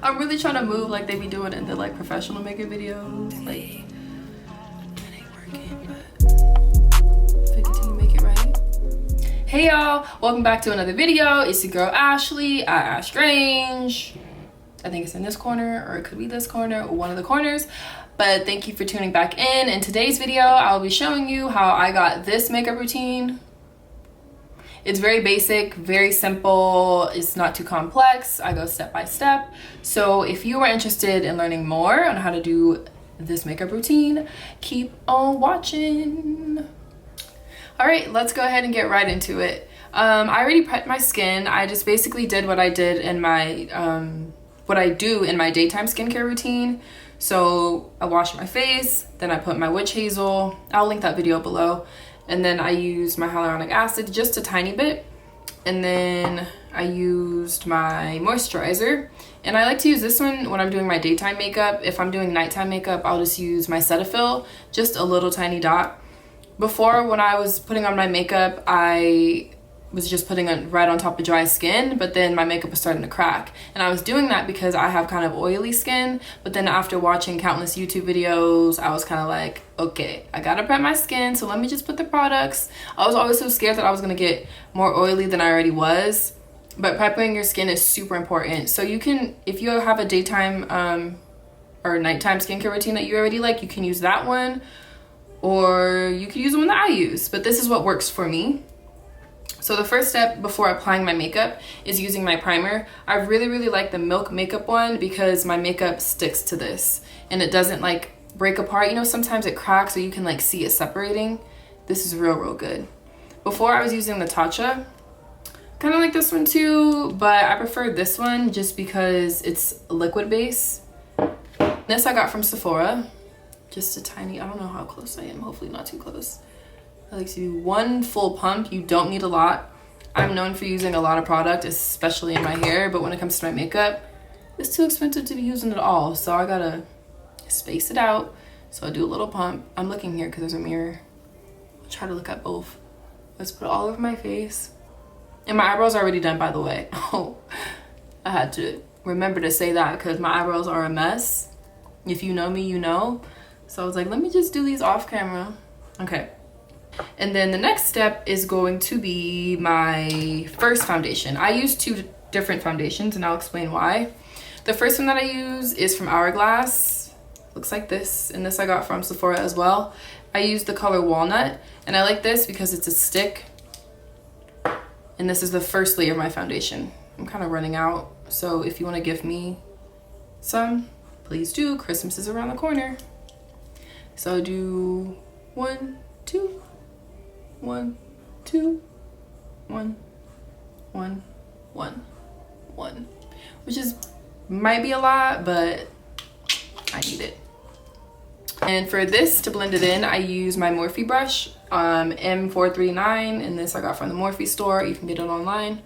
I'm really trying to move like they be doing in the like professional makeup videos. Like, it ain't working, but if I continue to make it right. Hey y'all, welcome back to another video. It's your girl Ashley at Ash Grange. I think it's in this corner, or it could be this corner, or one of the corners. But thank you for tuning back in. In today's video, I'll be showing you how I got this makeup routine. It's very basic, very simple. It's not too complex. I go step by step. So if you are interested in learning more on how to do this makeup routine, keep on watching. All right, let's go ahead and get right into it. I already prepped my skin. I just basically did what I did in my, what I do in my daytime skincare routine. So I washed my face, then I put my witch hazel. I'll link that video below. And then I used my hyaluronic acid just a tiny bit. And then I used my moisturizer. And I like to use this one when I'm doing my daytime makeup. If I'm doing nighttime makeup, I'll just use my Cetaphil, just a little tiny dot. Before, when I was putting on my makeup, I was just putting it right on top of dry skin, but then my makeup was starting to crack. And I was doing that because I have kind of oily skin, but then after watching countless YouTube videos, I was kind of like, okay, I gotta prep my skin, so let me just put the products. I was always so scared that I was gonna get more oily than I already was, but prepping your skin is super important. So you can, if you have a daytime or nighttime skincare routine that you already like, you can use that one, or you can use the one that I use, but this is what works for me. So the first step before applying my makeup is using my primer. I really like the Milk makeup one because my makeup sticks to this and it doesn't like break apart. You know, sometimes it cracks so you can like see it separating. This is real good. Before I was using the Tatcha, kind of like this one too, but I prefer this one just because it's liquid base. This I got from Sephora, just a tiny, I don't know how close I am, hopefully not too close. I like to do one full pump. You don't need a lot. I'm known for using a lot of product, especially in my hair, but when it comes to my makeup, it's too expensive to be using it all. So I gotta space it out. So I do a little pump. I'm looking here because there's a mirror. I'll try to look at both. Let's put it all over my face. And my eyebrows are already done, by the way. Oh, I had to remember to say that because my eyebrows are a mess. If you know me, you know. So I was like, let me just do these off camera. Okay. And then the next step is going to be my first foundation. I use two different foundations and I'll explain why. The first one that I use is from Hourglass. Looks like this, and this I got from Sephora as well. I use the color Walnut, and I like this because it's a stick. And this is the first layer of my foundation. I'm kind of running out, so if you want to give me some, please do. Christmas is around the corner. So I'll do 1, 2, 1, 2, 1, 1, 1, 1, which is might be a lot, but I need it. And for this to blend it in, I use my Morphe brush, M439, and this I got from the Morphe store. You can get it online.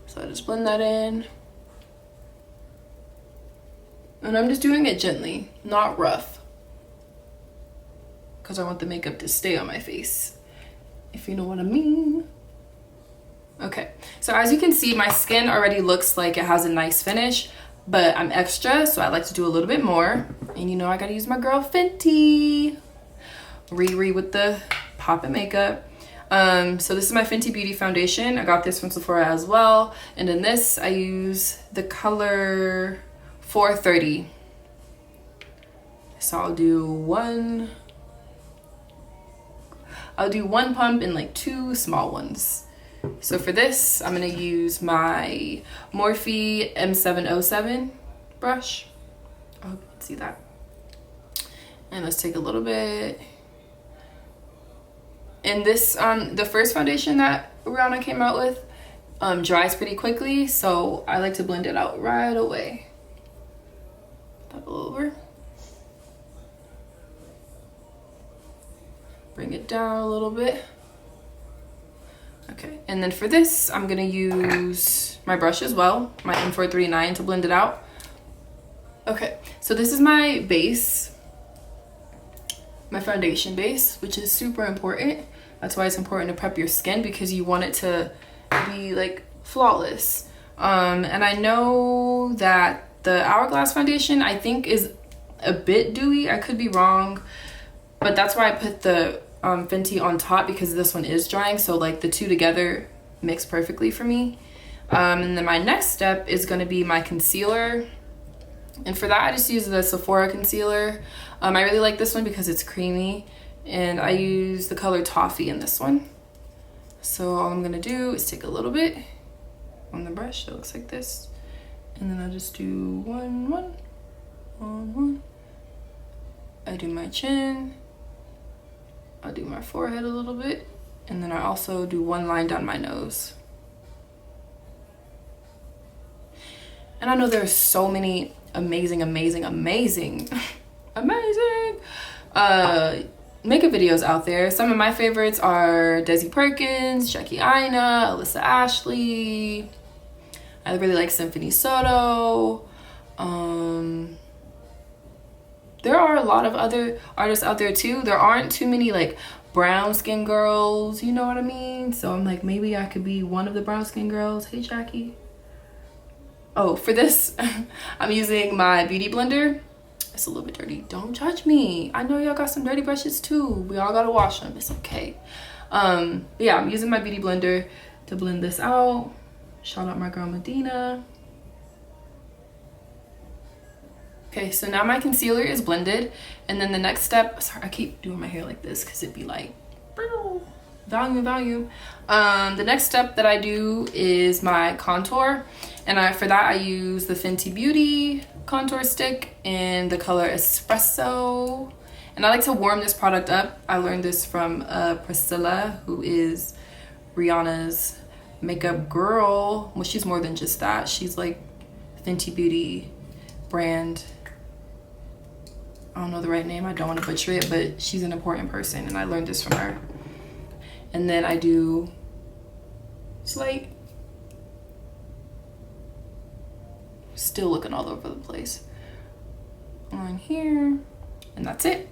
So I just blend that in, and I'm just doing it gently, not rough, because I want the makeup to stay on my face, if you know what I mean. Okay, so as you can see, my skin already looks like it has a nice finish, but I'm extra, so I like to do a little bit more. And you know I gotta use my girl Fenty. Riri with the pop of makeup. So this is my Fenty Beauty foundation. I got this from Sephora as well. And in this, I use the color 430. So I'll do one pump and like 2 small ones. So for this, I'm gonna use my Morphe M707 brush. I hope you can see that. And let's take a little bit. And this, the first foundation that Rihanna came out with dries pretty quickly, so I like to blend it out right away. Put that over. Bring it down a little bit. Okay, and then for this, I'm gonna use my brush as well, my M439, to blend it out. Okay, so this is my base, my foundation base, which is super important. That's why it's important to prep your skin, because you want it to be like flawless. And I know that The Hourglass foundation I think is a bit dewy. I could be wrong, but that's why I put the Fenty on top, because this one is drying, so like the two together mix perfectly for me. And then my next step is going to be my concealer, and for that I just use the Sephora concealer. I really like this one because it's creamy, and I use the color Toffee in this one. So all I'm gonna do is take a little bit on the brush that looks like this, and then I'll just do one. I do my chin, I'll do my forehead a little bit, and then I also do one line down my nose. And I know there's so many amazing makeup videos out there. Some of my favorites are Desi Perkins, Jackie Aina, Alyssa Ashley. I really like Symphony Soto. There are a lot of other artists out there too. There aren't too many like brown skin girls, you know what I mean? So I'm like, maybe I could be one of the brown skin girls. Hey Jackie. Oh, for this I'm using my beauty blender. It's a little bit dirty, don't judge me. I know y'all got some dirty brushes too. We all gotta wash them, it's okay. Yeah, I'm using my beauty blender to blend this out. Shout out my girl Medina. Okay, so now my concealer is blended, and then the next step, sorry, I keep doing my hair like this because it'd be like volume. The next step that I do is my contour, and for that I use the Fenty Beauty contour stick in the color Espresso, and I like to warm this product up. I learned this from Priscilla, who is Rihanna's makeup girl. Well, she's more than just that. She's like Fenty Beauty brand, I don't know the right name, I don't want to butcher it, but she's an important person, and I learned this from her. And then I do Slate. Still looking all over the place on here, and that's it.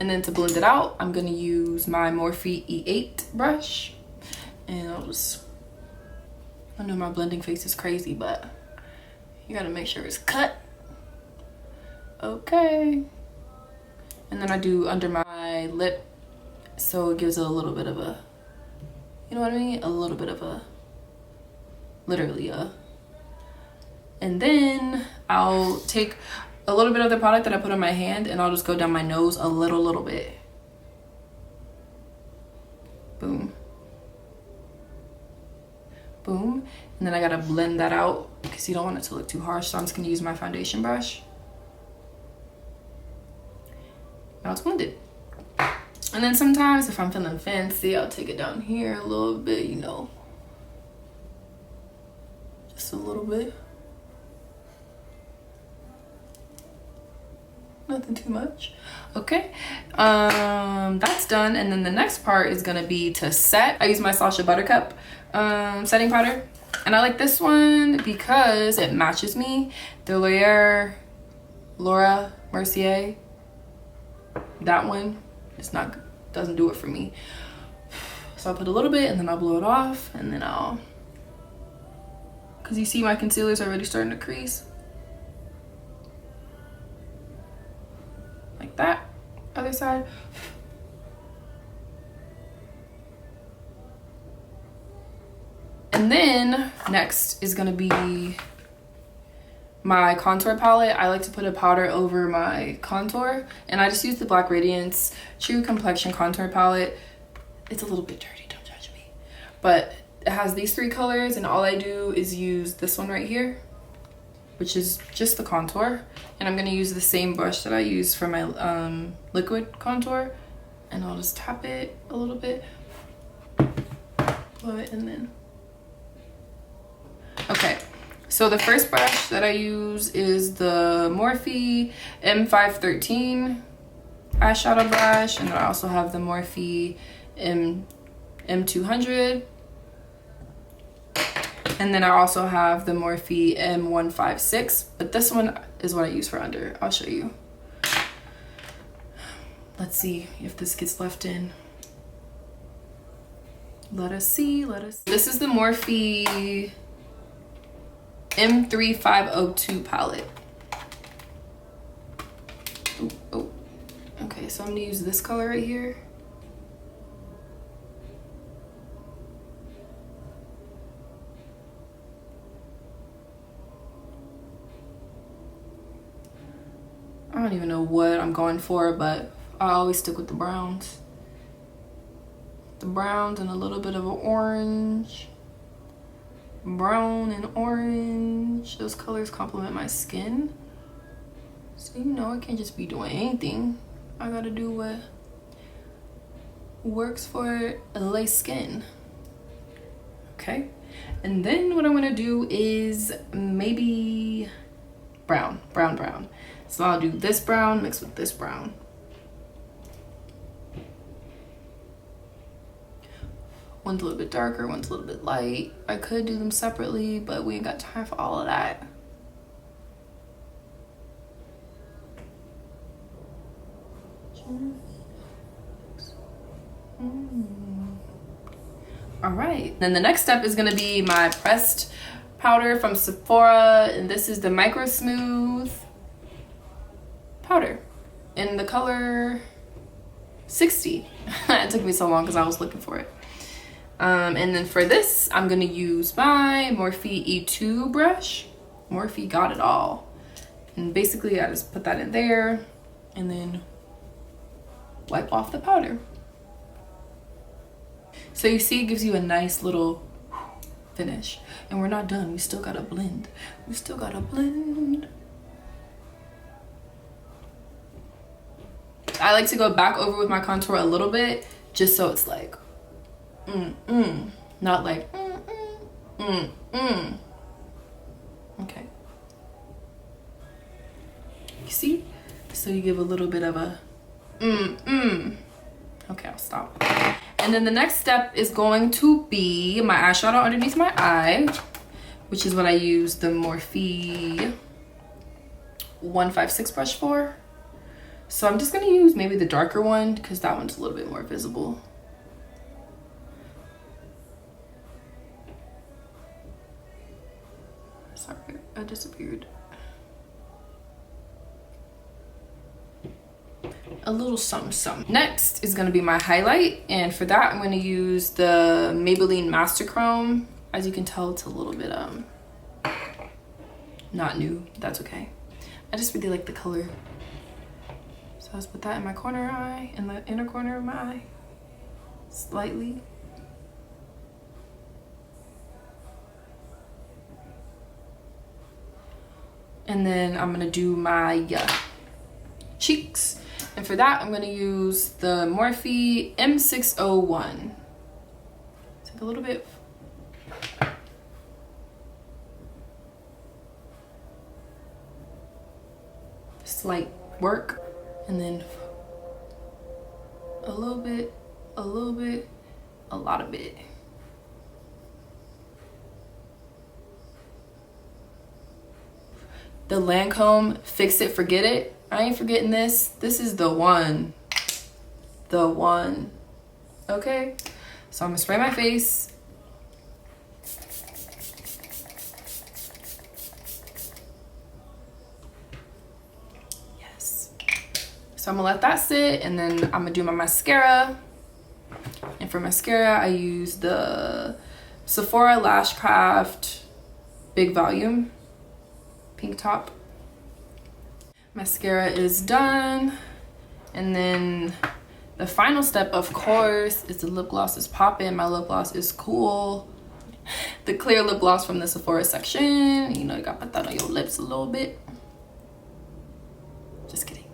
And then to blend it out, I'm gonna use my Morphe E8 brush, and I know my blending face is crazy, but you gotta make sure it's cut. Okay. And then I do under my lip, so it gives it a little bit of a, you know what I mean? A little bit of a, literally a. And then I'll take a little bit of the product that I put on my hand, and I'll just go down my nose a little bit. Boom. Boom. And then I gotta blend that out because you don't want it to look too harsh, so I'm just gonna use my foundation brush. Now it's blended. And then sometimes if I'm feeling fancy, I'll take it down here a little bit, you know, just a little bit. Nothing too much. Okay, that's done. And then the next part is gonna be to set. I use my Sacha Buttercup setting powder, and I like this one because it matches me. The Laura Mercier, that one, doesn't do it for me. So I'll put a little bit, and then I'll blow it off, and then because you see my concealer's already starting to crease. Like that. Other side. And then next is gonna be my contour palette. I like to put a powder over my contour, and I just use the Black Radiance True Complexion Contour Palette. It's a little bit dirty, don't judge me. But it has these three colors, and all I do is use this one right here, which is just the contour. And I'm gonna use the same brush that I use for my liquid contour, and I'll just tap it a little bit, blow it, and then. Okay. So the first brush that I use is the Morphe M513 eyeshadow brush, and then I also have the Morphe M200, and then I also have the Morphe M156, but this one is what I use for under. I'll show you. Let's see if this gets left in. Let us see. This is the Morphe M3502 palette. Ooh, oh. Okay, so I'm gonna use this color right here. I don't even know what I'm going for, but I always stick with the browns. The browns and a little bit of an orange. Brown and orange. Those colors complement my skin. So you know I can't just be doing anything. I gotta do what works for LA skin. Okay. And then what I'm gonna do is maybe brown. So I'll do this brown mixed with this brown. One's a little bit darker, one's a little bit light. I could do them separately, but we ain't got time for all of that. All right, then the next step is gonna be my pressed powder from Sephora, and this is the Micro Smooth powder in the color 60. It took me so long because I was looking for it. And then for this, I'm gonna use my Morphe E2 brush. Morphe got it all. And basically I just put that in there and then wipe off the powder. So you see, it gives you a nice little finish. And we're not done, we still gotta blend. I like to go back over with my contour a little bit, just so it's like, not like, Okay. You see? So you give a little bit of a, Okay, I'll stop. And then the next step is going to be my eyeshadow underneath my eye, which is what I use the Morphe 156 brush for. So I'm just gonna use maybe the darker one because that one's a little bit more visible. Sorry, I disappeared. A little something. Next is gonna be my highlight, and for that I'm gonna use the Maybelline Master Chrome. As you can tell, it's a little bit not new. That's okay. I just really like the color. So I just put that in my corner eye, in the inner corner of my eye, slightly. And then I'm gonna do my cheeks. And for that, I'm gonna use the Morphe M601. Take a little bit. Slight work. And then a little bit, a lot of it. The Lancome Fix It Forget It. I ain't forgetting this. This is the one. Okay? So I'm gonna spray my face. Yes. So I'm gonna let that sit, and then I'm gonna do my mascara. And for mascara, I use the Sephora Lash Craft Big Volume pink top. Mascara is done, and then the final step, of course, is the lip gloss is popping. My lip gloss is cool. The clear lip gloss from the Sephora section. You know, you gotta put that on your lips a little bit. Just kidding.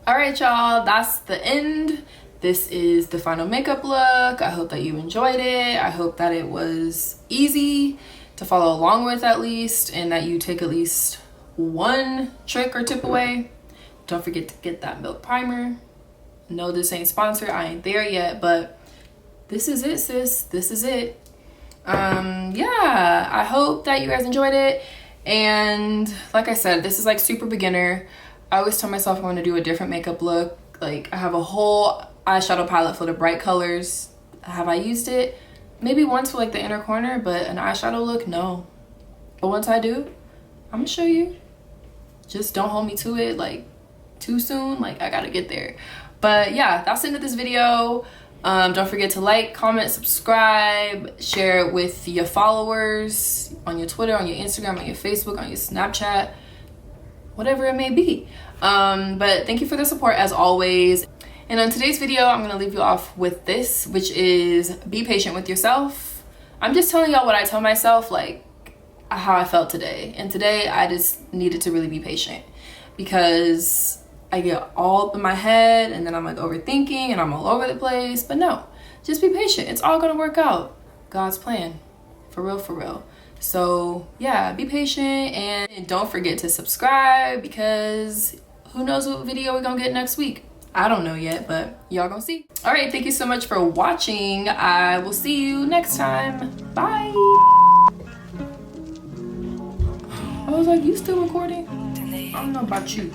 All right, y'all, that's the end. This is the final makeup look. I hope that you enjoyed it. I hope that it was easy to follow along with at least, and that you take at least one trick or tip away. Don't forget to get that milk primer. No, this ain't sponsored. I ain't there yet, but this is it, sis. This is it. Yeah, I hope that you guys enjoyed it. And like I said, this is like super beginner. I always tell myself I want to do a different makeup look. Like, I have a whole eyeshadow palette full of bright colors, Have I used it? Maybe once for like the inner corner, but an eyeshadow look, no. But once I do, I'm gonna show you. Just don't hold me to it like too soon. Like I gotta get there. But yeah, that's the end of this video. Don't forget to like, comment, subscribe, share it with your followers on your Twitter, on your Instagram, on your Facebook, on your Snapchat, whatever it may be. But thank you for the support as always. And on today's video, I'm gonna leave you off with this, which is be patient with yourself. I'm just telling y'all what I tell myself, like how I felt today. And today I just needed to really be patient because I get all up in my head and then I'm like overthinking and I'm all over the place. But no, just be patient. It's all gonna work out. God's plan, for real, for real. So yeah, be patient and don't forget to subscribe because who knows what video we're gonna get next week. I don't know yet, but y'all gonna see. All right, thank you so much for watching. I will see you next time. Bye. I was like, you still recording? I don't know about you.